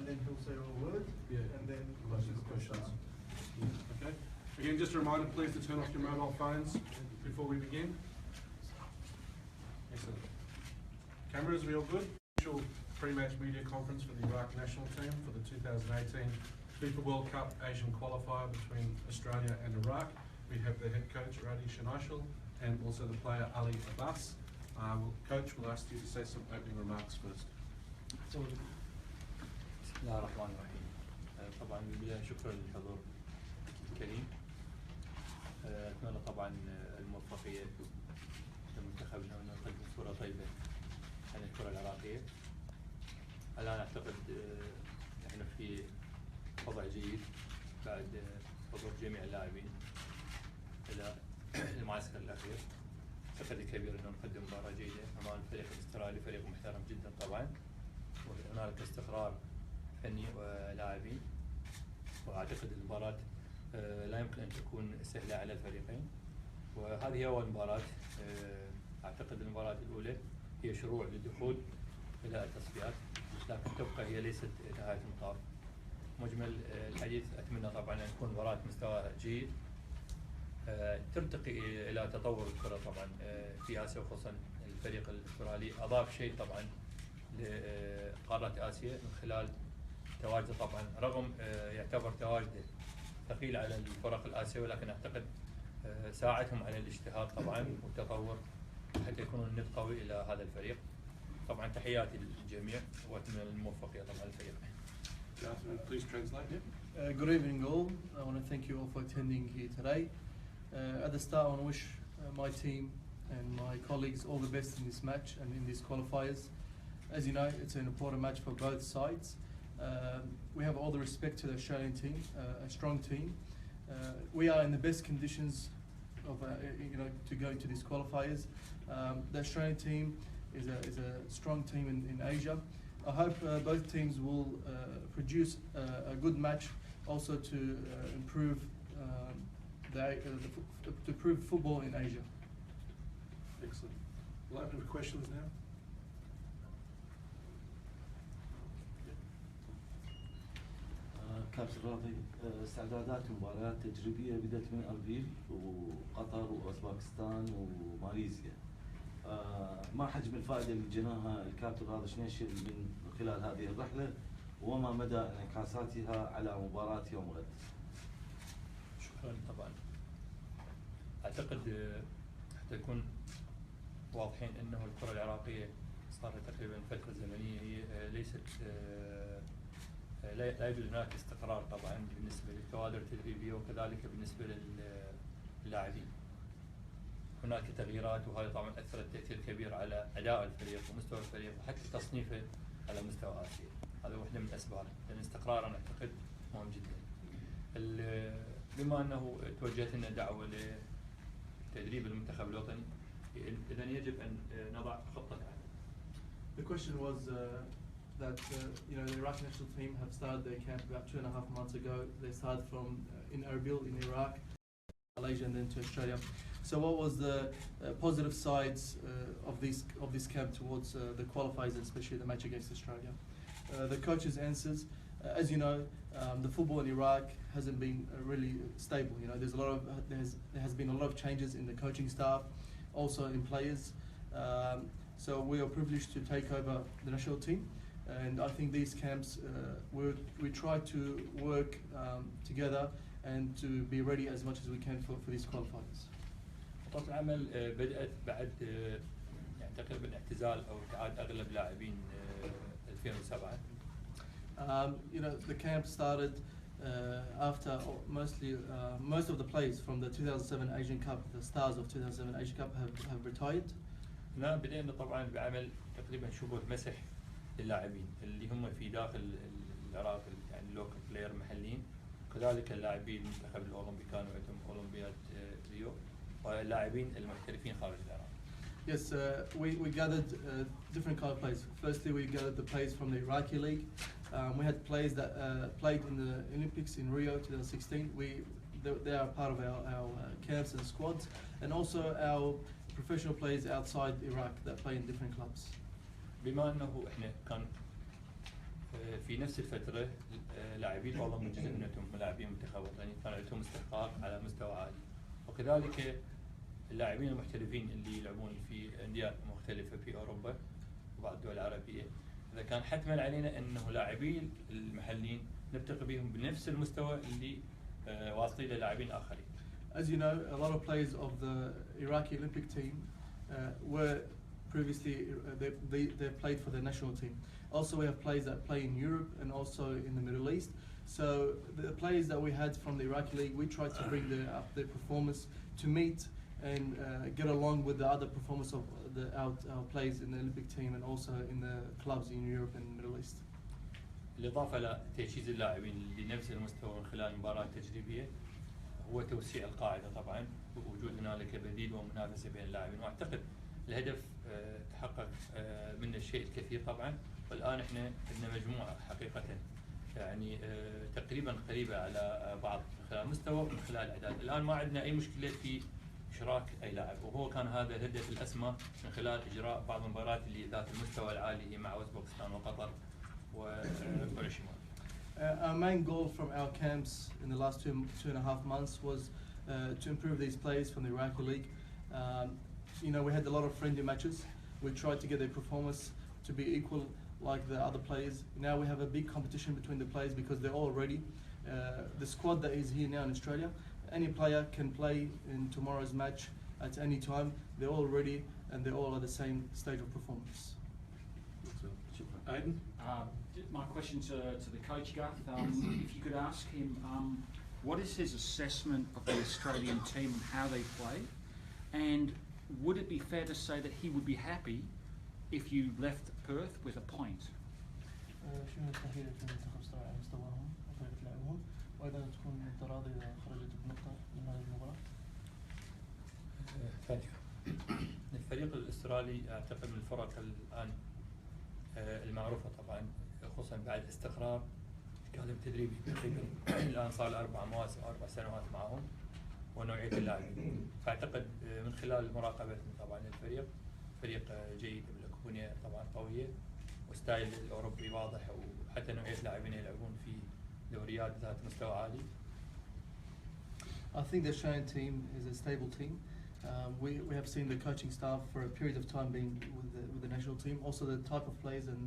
and then he'll say a word, and then questions. Okay. Again, just a reminder, please to turn off your mobile phones before we begin. Excellent. Cameras, we all good? Official pre-match media conference for the Iraq national team for the 2018 FIFA World Cup Asian qualifier between Australia and Iraq. We have the head coach, Radi Shanashal, and also the player, Ali Abbas. Coach, we'll ask you to say some opening remarks first. بسم الله الرحمن الرحيم. طبعا بالبداية شكرا للحضور الكريم. أتمنى طبعا الموفقية لمنتخبنا وأن نقدم صورة طيبة عن الكرة العراقية. الآن أعتقد نحن في وضع جيد بعد حضور جميع اللاعبين إلى المعسكر الأخير. ثقتي كبيرة أن نقدم مباراة جيدة أمام الفريق الأسترالي، فريق محترم جدا طبعا، وهنالك استقرار فني ولاعبين، وأعتقد المباراة لا يمكن أن تكون سهلة على الفريقين، وهذه هي أول مباراة. أعتقد المباراة الأولى هي شروع للدخول إلى التصفيات، لكن تبقى هي ليست نهاية المطاف. مجمل الحديث أتمنى طبعا أن تكون مباراة مستوى جيد ترتقي إلى تطور الكرة طبعا في آسيا، وخصوصا الفريق الأسترالي أضاف شيء طبعا لقارة آسيا من خلال تواجده طبعا، رغم يعتبر تواجده ثقيل على الفرق الآسيوية، ولكن أعتقد ساعدهم على الاجتهاد طبعا والتطور حتى يكون الند قوي إلى هذا الفريق. طبعا تحياتي للجميع وأتمنى الموفقية طبعا للفريق. Please translate. Good evening all. I want to thank you all for attending here today. At the start I want to wish my team and my colleagues all the best in this match and in these qualifiers. As you know, it's an important match for both sides. We have all the respect to the Australian team, a strong team. We are in the best conditions of to go into these qualifiers. The Australian team is a strong team in Asia. I hope both teams will produce a good match, also to improve to improve football in Asia. Excellent. We'll open for questions now. كابتن راضي، استعدادات مباريات تجريبية بدأت من أربيل وقطر وأوزباكستان وماليزيا. ما حجم الفائدة اللي جناها الكابتن راضي شنيشل من خلال هذه الرحلة، وما مدى انعكاساتها على مباراة يوم غد؟ شكرا. طبعا أعتقد حتى نكون واضحين أنه الكرة العراقية صارت تقريبا فترة زمنية هي ليست لا يوجد هناك استقرار طبعا بالنسبة للكوادر التدريبية وكذلك بالنسبة للاعبين. هناك تغييرات، وهذا طبعا أثرت تأثير كبير على أداء الفريق ومستوى الفريق وحتى تصنيفه على مستوى آسيا. هذا واحدة من الأسباب، لأن استقرار أنا أعتقد مهم جدا. بما أنه توجهت لنا دعوة لتدريب المنتخب الوطني، إذا يجب أن نضع خطة عمل. The question was that the Iraq national team have started their camp about 2.5 months ago. They started from in Erbil in Iraq, Malaysia, and then to Australia. So what was the positive sides of this camp towards the qualifiers, and especially the match against Australia? The coach's answers, as you know, the football in Iraq hasn't been really stable. There has been a lot of changes in the coaching staff, also in players. So we are privileged to take over the national team, and I think these camps we try to work together and to be ready as much as we can for these qualifiers. خطة العمل بدأت بعد تقريبا اعتزال أو ابتعاد أغلب لاعبين 2007. The camp started after most of the players from the 2007 Asian Cup, the stars of 2007 Asian Cup have retired. هنا بدأنا طبعا بعمل تقريبا شبه مسح للاعبين اللي هم في داخل العراق، يعني لوكال بلاير محليين، كذلك اللاعبين المنتخب الأولمبي كانوا عندهم أولمبياد ريو، واللاعبين المحترفين خارج العراق. Yes, we gathered different kind of players. Firstly, we gathered the players from the Iraqi league. We had players that played in the Olympics in Rio 2016. They are part of our camps and squads, and also our professional players outside Iraq that play in different clubs. بما أنه إحنا كان في نفس الفترة لاعبي الأولمبي جزء منهم لاعبين منتخب وطني كان عندهم استحقاق على مستوى عالي، وكذلك اللاعبين المحترفين اللي يلعبون في أندية مختلفة في أوروبا وبعض الدول العربية، إذا كان حتما علينا أنه لاعبين المحليين نرتقي بهم بنفس المستوى اللي واصلين للاعبين آخرين. As you know, a lot of players of the Iraqi Olympic team were previously they played for the national team. Also, we have players that play in Europe and also in the Middle East. So the players that we had from the Iraqi league, we tried to bring their performance to meet and get along with the other performance of our players in the Olympic team and also in the clubs in Europe and the Middle East. بالإضافة لتجهيز اللاعبين لنفس المستوى من خلال مباراة تجريبية هو توسيع القاعدة طبعا، ووجود هنالك بديل ومنافسة بين اللاعبين، واعتقد الهدف تحقق منه الشيء الكثير طبعا، والآن احنا عندنا مجموعة حقيقة يعني تقريبا قريبة على بعض من خلال المستوى ومن خلال الإعداد. الآن ما عندنا أي مشكلة في إشراك أي لاعب، وهو كان هذا الهدف الأسمى من خلال إجراء بعض المباريات اللي ذات المستوى العالي مع أوزبكستان وقطر وكوريا الشمال. Our main goal from our camps in the last 2.5 months was to improve these players from the Iraqi league. You know, we had a lot of friendly matches. We tried to get their performance to be equal like the other players. Now we have a big competition between the players because they're all ready. The squad that is here now in Australia, any player can play in tomorrow's match at any time. They're all ready and they're all at the same stage of performance. Aidan? My question to the coach, Garth, if you could ask him, what is his assessment of the Australian team and how they play? And would it be fair to say that he would be happy if you left Perth with a point? شنو التحليل في المنتخب الأسترالي على مستواهم وطريقة لعبهم، وأيضا تكون أنت راضي إذا خرجت بنقطة من هذه المباراة؟ الفريق الأسترالي أعتقد من الفرق الآن المعروفة طبعا، خصوصا بعد استقرار كادر تدريبي تقريبا الآن صار له 4 مواسم أو 4 سنوات معهم ونوعية اللاعبين، فأعتقد من خلال مراقبتنا طبعا الفريق فريق جيد له بنية طبعا قوية وستايل الأوروبي واضح، وحتى نوعية اللاعبين يلعبون في دوريات ذات مستوى عالي. I think the Australian team is a stable team. We have seen the coaching staff for a period of time being with the national team. Also the type of players and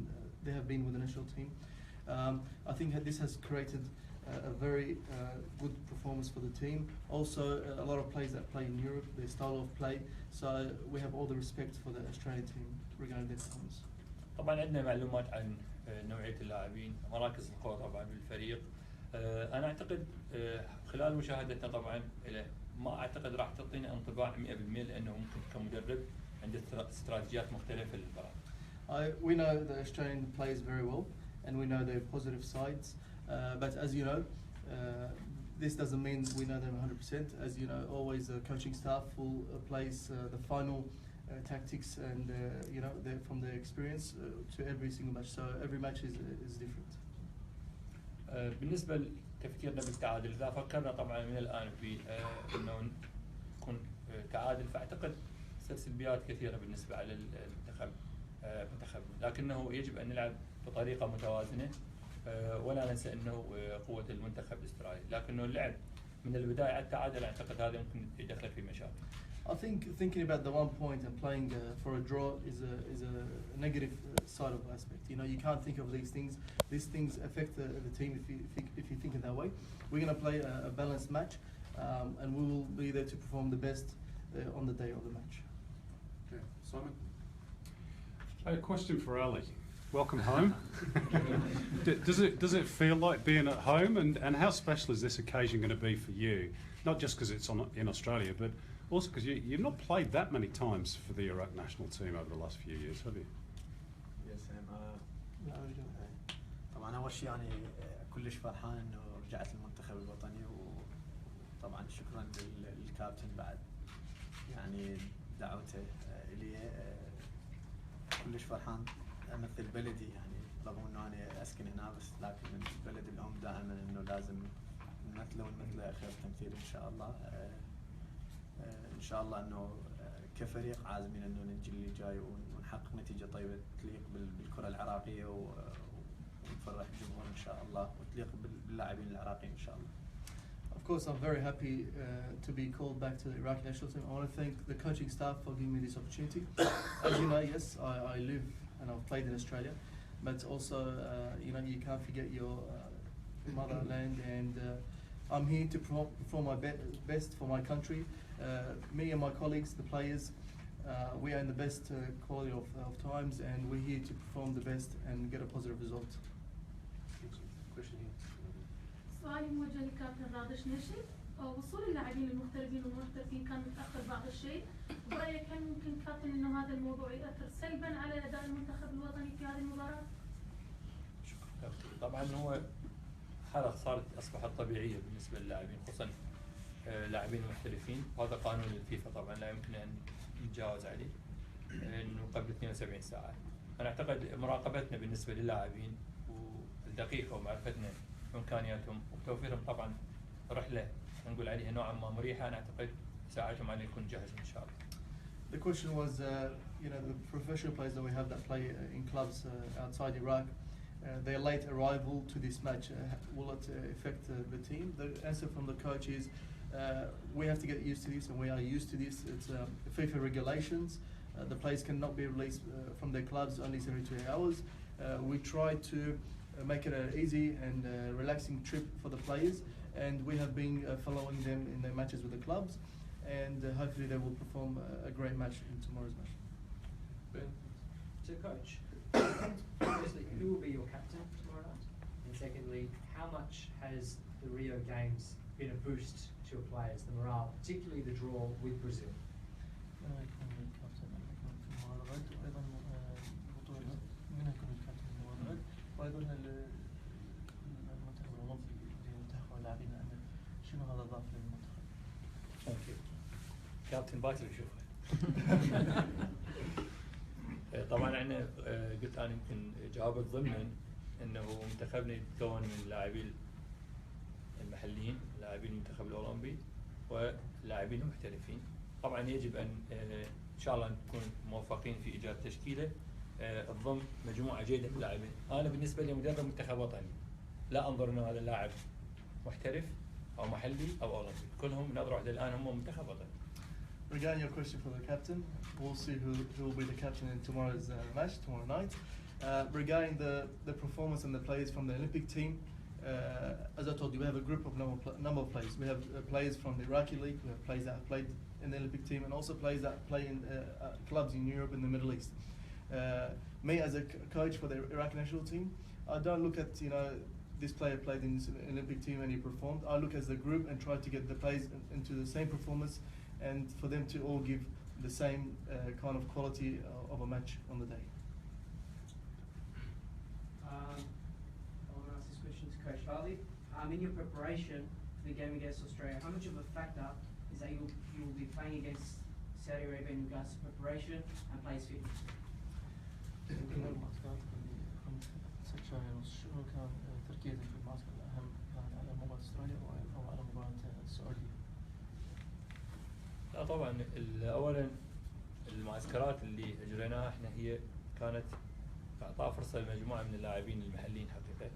they have been with the national team. I think that this has created a very good performance for the team. Also a lot of players that play in Europe, their style of play. So we have all the respect for the Australian team regarding their performance. طبعا عندنا معلومات عن نوعية اللاعبين، مراكز القوة طبعا بالفريق. أنا أعتقد خلال مشاهدتنا طبعا ما أعتقد راح تعطينا انطباع 100% لأنه ممكن كمدرب عنده استراتيجيات مختلفة للمباراة. We know the Australian players very well and we know their positive sides, but as you know, this doesn't mean we know them 100%. As you know, always the coaching staff will place the final tactics and you know from their experience to every single match. So every match is different. بالنسبة لتفكيرنا بالتعادل، إذا فكرنا طبعا من الآن في إنه يكون تعادل، فأعتقد سلبيات كثيرة بالنسبة على المنتخب لكنه يجب أن نلعب بطريقة متوازنة، ولا ننسى أنه قوة المنتخب الأسترالي، لكنه اللعب من البداية على التعادل أعتقد هذا ممكن يدخل في مشاكل. I think thinking about the 1 point and playing for a draw is a negative side of aspect. You know, you can't think of these things. These things affect the team if you think in that way. We're going to play a balanced match, and we will be there to perform the best on the day of the match. Okay. Simon? A question for Ali. Welcome home. Does it feel like being at home, and how special is this occasion going to be for you? Not just because it's in Australia, but also because you've not played that many times for the Iraq national team over the last few years, have you? Yes, طبعا أول شيء يعني كلش فرحان إنه رجعت المنتخب الوطني، وطبعا شكرا للكابتن بعد يعني دعوته إلي. كلش فرحان أمثل بلدي، يعني رغم إنه أنا أسكن هنا بس لكن من بلد الأم دائما إنه لازم نمثله ونمثله خير تمثيل إن شاء الله. إن شاء الله إنه كفريق عازمين إنه ننجي اللي جاي ونحقق نتيجة طيبة تليق بالكرة العراقية ونفوز تفرح الجمهور ان شاء الله وتليق باللاعبين العراقيين ان شاء الله. Of course, I'm very happy to be called back to the Iraqi national team. I want to thank the coaching staff for giving me this opportunity. As you know, yes, I live and I've played in Australia, but also, you know, you can't forget your motherland, and I'm here to perform my best for my country. Me and my colleagues, the players, we are in the best quality of times, and we're here to perform the best and get a positive result. Question here. سؤالي موجه للكابتن رادش نشي. وصول اللاعبين المحترفين والمحترفين كان متأخر بعض الشيء. برأيك هل ممكن كابتن إنه هذا الموضوع يأثر سلبا على أداء المنتخب الوطني في هذه المباراة؟ شكرا. طبعا هو حالة أصبحت طبيعية بالنسبة للاعبين، خصوصا لاعبين محترفين، وهذا قانون الفيفا طبعا لا يمكن أن نتجاوز عليه إنه قبل 72 ساعة. أنا أعتقد مراقبتنا بالنسبة للاعبين والدقيقة ومعرفتنا بإمكانياتهم وتوفيرهم طبعا رحلة نقول عليها نوعا ما مريحة، أنا أعتقد ساعتهم على يكون جاهز إن شاء الله. The question was, you know, the professional players that we have that play in clubs outside Iraq, their late arrival to this match, will it affect the team? The answer from the coach is, we have to get used to this, and we are used to this. It's FIFA regulations. The players cannot be released from their clubs only 72 hours. We try to make it an easy and relaxing trip for the players, and we have been following them in their matches with the clubs, and hopefully they will perform a great match in tomorrow's match. Ben? So coach, firstly, who will be your captain tomorrow night? And secondly, how much has the Rio Games been a boost to your players, the morale, particularly the draw with Brazil? وايضا المنتخب الاولمبي للمنتخب واللاعبين شنو هذا ضاف للمنتخب؟ كابتن باكر يشوفه. طبعا احنا قلت انا يمكن جاوبت ضمنا انه منتخبنا يتكون من اللاعبين المحليين، لاعبين المنتخب الاولمبي ولاعبين محترفين. طبعا يجب ان ان شاء الله نكون موفقين في ايجاد تشكيله تضم مجموعه جيده من اللاعبين. انا بالنسبه لي مدرب منتخب وطني لا انظر انه هذا لاعب محترف او محلي او اولمبي، كلهم نظره واحده الان هم منتخب وطني. Regarding your question for the captain, we'll see who will be the captain in tomorrow's match, tomorrow night. Regarding the performance and the players from the Olympic team, as I told you, we have a group of number of players. We have players from the Iraqi league, we have players that have played in the Olympic team, and also players that play in clubs in Europe and the Middle East. Me as a coach for the Iraqi national team, I don't look at, you know, this player played in this Olympic team and he performed. I look as the group and try to get the players into the same performance, and for them to all give the same kind of quality of a match on the day. I want to ask this question to Coach Farley. In your preparation for the game against Australia, how much of a factor is that you will be playing against Saudi Arabia in regards to preparation and players fitness? يمكن المعسكرات اللي خمس ست شهور ونص، شنو كان تركيزك في المعسكر الأهم؟ كان على مباراة أستراليا أو على مباراة السعودية؟ لا طبعا اولا المعسكرات اللي اجريناها احنا هي كانت اعطاء فرصه لمجموعه من اللاعبين المحليين حقيقه،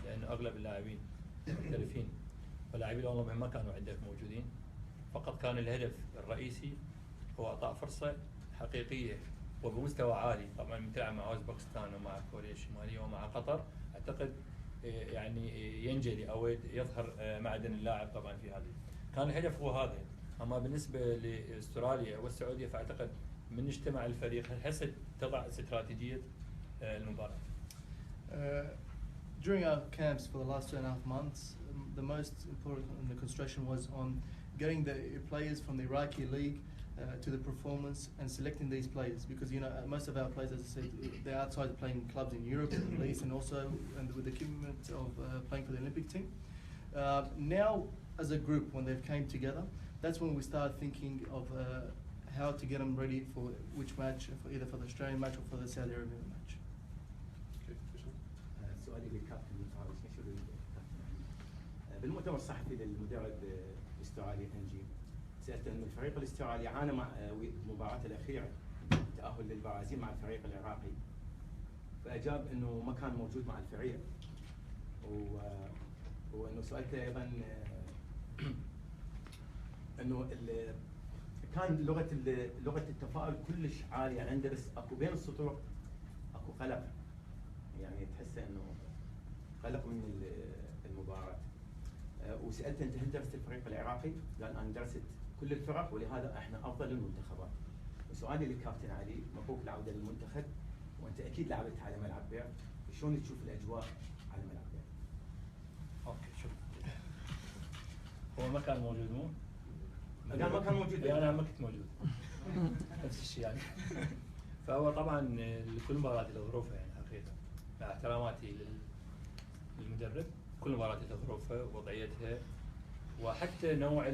لانه اغلب اللاعبين محترفين واللاعبين الاولمبيين ما كانوا عندك موجودين، فقط كان الهدف الرئيسي هو اعطاء فرصه حقيقيه وبمستوى عالي. طبعا بتلعب مع اوزبكستان ومع كوريا الشماليه ومع قطر، اعتقد يعني ينجلي او يظهر معدن اللاعب طبعا في هذه. كان الهدف هو هذا. اما بالنسبه لاستراليا والسعوديه فاعتقد من اجتمع الفريق هسه تضع استراتيجيه المباراه. During our camps for the last 2.5 months, the most important in the concentration was on getting the players from the Iraqi league to the performance and selecting these players, because you know most of our players, as I said, they're outside playing clubs in Europe and the Middle East, and also with the commitment of playing for the Olympic team. Now, as a group, when they've came together, that's when we start thinking of how to get them ready for which match, for either for the Australian match or for the Saudi Arabian match. سؤالي للكابتن بالمؤتمر الصحفي للمدرب الاسترالي انجي، سألته أن الفريق الاسترالي عانى مع المباراة الأخيرة التأهل للبرازيل مع الفريق العراقي، فأجاب أنه ما كان موجود مع الفريق وانه سؤالته ايضا انه كان لغه التفاؤل كلش عاليه عنده، بس اكو بين السطور اكو قلق، يعني تحس انه قلق من المباراه. وسالته انت هل درست الفريق العراقي؟ قال انا درست كل الفرق ولهذا احنا افضل المنتخبات. وسؤالي للكابتن علي، مبروك العوده للمنتخب، وانت اكيد لعبت على ملعب بير، شلون تشوف الاجواء على ملعب بير؟ اوكي شكرا. هو ما كان موجود مو؟ قال ما كان موجود. انا ما كنت موجود. نفس الشيء يعني. فهو طبعا لكل مباراة له ظروفها يعني حقيقة. مع احتراماتي للمدرب، كل مباراة لها ظروفها ووضعيتها، وحتى نوع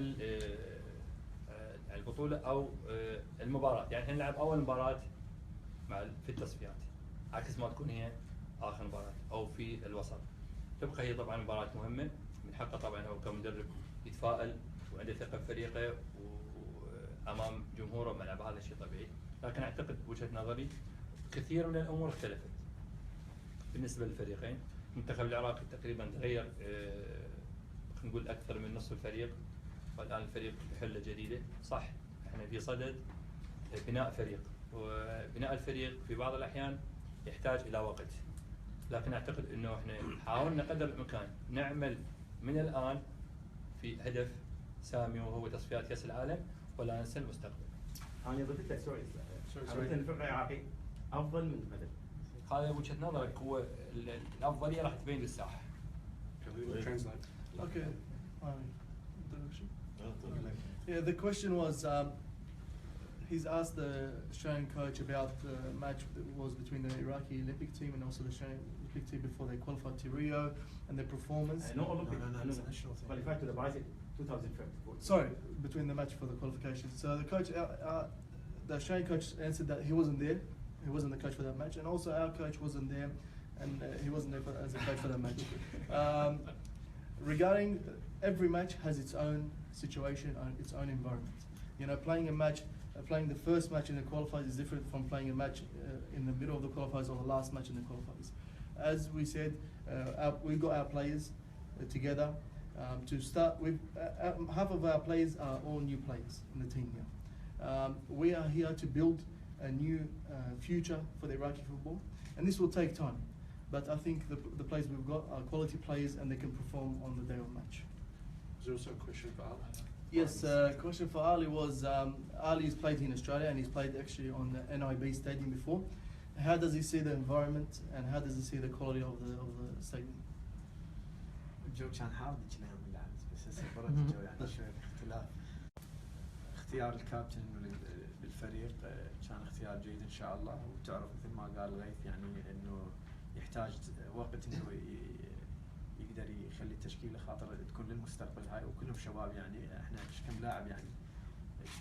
البطولة او المباراة، يعني احنا نلعب اول مباراة في التصفيات، عكس ما تكون هي اخر مباراة او في الوسط. تبقى هي طبعا مباراة مهمة، من حقه طبعا هو كمدرب يتفائل وعنده ثقة بفريقه وامام جمهوره ملعب، هذا شيء طبيعي. لكن اعتقد بوجهة نظري كثير من الامور اختلفت بالنسبة للفريقين. المنتخب العراقي تقريبا تغير، خلينا نقول اكثر من نصف الفريق، والان الفريق بحلة جديدة. صح احنا في صدد بناء فريق، وبناء الفريق في بعض الاحيان يحتاج الى وقت، لكن اعتقد انه احنا حاولنا قدر الامكان نعمل من الان في هدف سامي وهو تصفيات كاس العالم، ولا ننسى المستقبل. انا ضفت لك سوري قلت ان الفريق العراقي افضل من المدرب. هذا وجهة نظرك، هو الافضلية راح تبين بالساحة. Okay. Yeah, the question was, he's asked the Australian coach about the match that was between the Iraqi Olympic team and also the Australian Olympic team before they qualified to Rio, and their performance. No Olympic. Qualified to the Brazil 2015. Sorry, between the match for the qualifications. So the coach, the Australian coach answered that he wasn't there. He wasn't the coach for that match, and also our coach wasn't there, and he wasn't there as a coach for that match. Regarding every match has its own situation, its own environment. You know, playing a match, playing the first match in the qualifiers is different from playing a match in the middle of the qualifiers or the last match in the qualifiers. As we said, we got our players together to start with. Half of our players are all new players in the team now. We are here to build a new future for the Iraqi football, and this will take time. But I think the players we've got are quality players, and they can perform on the day of match. Is there also a question for Ali? Yes, question for Ali was, Ali's played in Australia and he's played actually on the NIB stadium before. How does he see the environment and how does he see the quality of the stadium? الجو كان حار كنا من العكس، بس هسه برد الجو يعني شوي اختلاف. اختيار الكابتن للفريق كان اختيار جيد ان شاء الله، وتعرف مثل ما قال غيث يعني انه يحتاج وقت انه يقدر يخلي التشكيله خاطر تكون للمستقبل هاي، وكلهم شباب يعني احنا كم لاعب يعني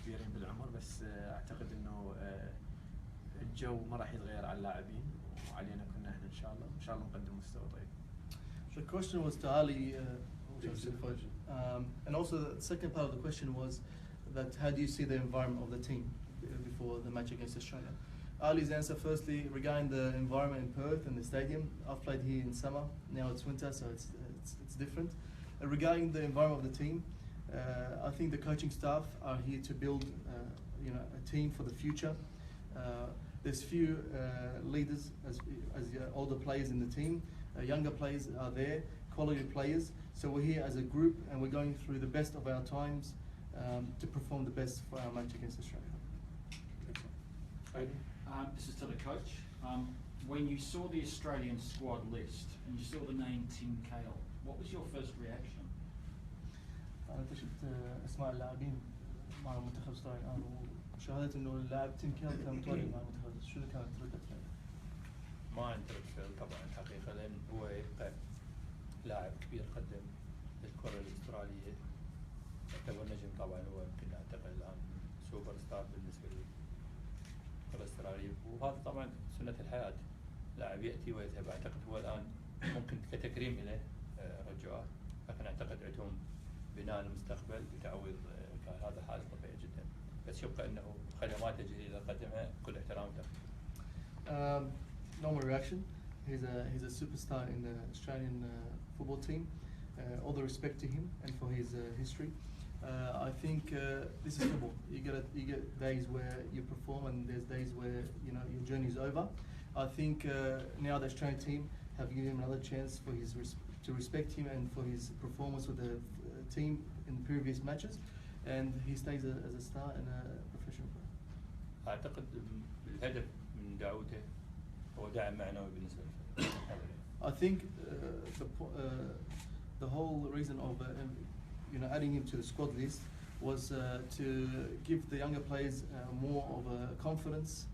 كبيرين بالعمر، بس اعتقد انه الجو ما راح يتغير على اللاعبين وعلينا كنا احنا ان شاء الله نقدم مستوى طيب. The question was to Ali, and also the second part of the question was that how do you see the environment of the team before the match against Australia? Ali's answer firstly regarding the environment in Perth and the stadium. I've played here in summer, now it's winter, so it's different. Regarding the environment of the team, I think the coaching staff are here to build a team for the future. There's few leaders as older players in the team. Younger players are there, quality players. So we're here as a group and we're going through the best of our times to perform the best for our match against Australia. This is to the coach. When you saw the Australian squad list and you saw the name Tim Cahill, what was your first reaction? أنا شفت أسماء اللاعبين مع المنتخب الأسترالي الآن وشاهدت إنه اللاعب تيم كيل كان متواجد مع المنتخب، شو اللي كانت ردة فعله؟ ما عندي رد فعل طبعا حقيقة، لأن هو يبقى لاعب كبير قدم للكرة الأسترالية، يعتبر نجم طبعا، هو يمكن أعتقد الآن سوبر ستار بالنسبة للكرة الأسترالية، وهذا طبعا سنة الحياة، لاعب يأتي ويذهب. أعتقد هو الآن ممكن كتكريم إليه رجوعه، لكن أعتقد عندهم بناء المستقبل بتعويض هذا حال طبيعي جدا، بس يبقى انه خدمات الجديده قدمها كل احترام له. Normal reaction. He's a superstar in the Australian football team. all the respect to him and for his history. I think this is football. You get days where you perform and there's days where your journey is over. I think now the Australian team have given him another chance for to respect him and for his performance with the team in previous matches, and he stays as a star and a professional player. أعتقد الهدف من دعوته هو دعم معنوي بالنسبة للفريق. I think the whole reason of adding him to the squad list was to give the younger players more of a confidence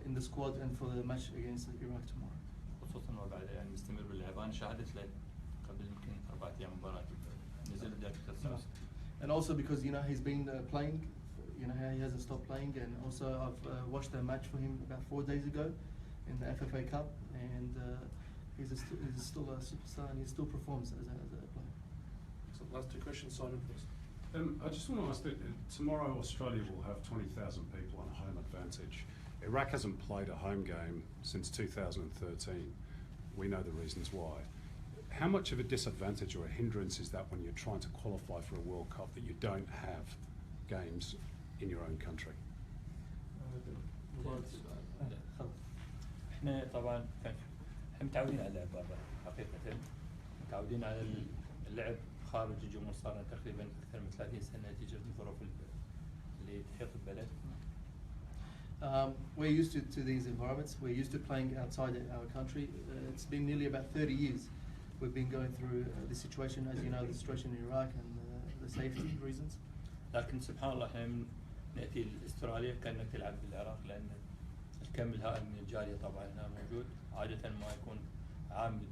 in the squad and for the match against Iraq tomorrow. خصوصا وبعد يعني مستمر باللعب. أنا شاهدت له قبل يمكن 4 أيام مباراة نزل بداية الخصاص. And also because he's been playing, he hasn't stopped playing, and also I've watched a match for him about 4 days ago in the FFA Cup, and he's still a superstar and he still performs as a player. So last 2 questions, Simon, please. I just want to ask that tomorrow Australia will have 20,000 people on a home advantage. Iraq hasn't played a home game since 2013. We know the reasons why. How much of a disadvantage or a hindrance is that when you're trying to qualify for a World Cup that you don't have games in your own country? احنا طبعا احنا متعودين على اللعب برا حقيقة، متعودين على اللعب خارج الجمهور صار لنا تقريبا أكثر من 30 سنة نتيجة الظروف اللي تحيط البلد. We're used to these environments. We're used to playing outside our country. It's been nearly about 30 years we've been going through this situation, as you know, the situation in Iraq and the safety reasons. لكن سبحان الله احنا نأتي لاستراليا كأنك تلعب بالعراق، لأن الكم الهائل من الجالية طبعا هنا موجود. عادة ما يكون عامل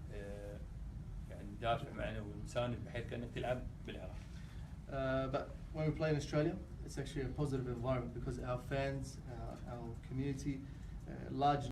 يعني دافع معنا ومساند بحيث كأنك تلعب بالعراق. But when we play in Australia, it's actually a positive environment because our fans, our community, large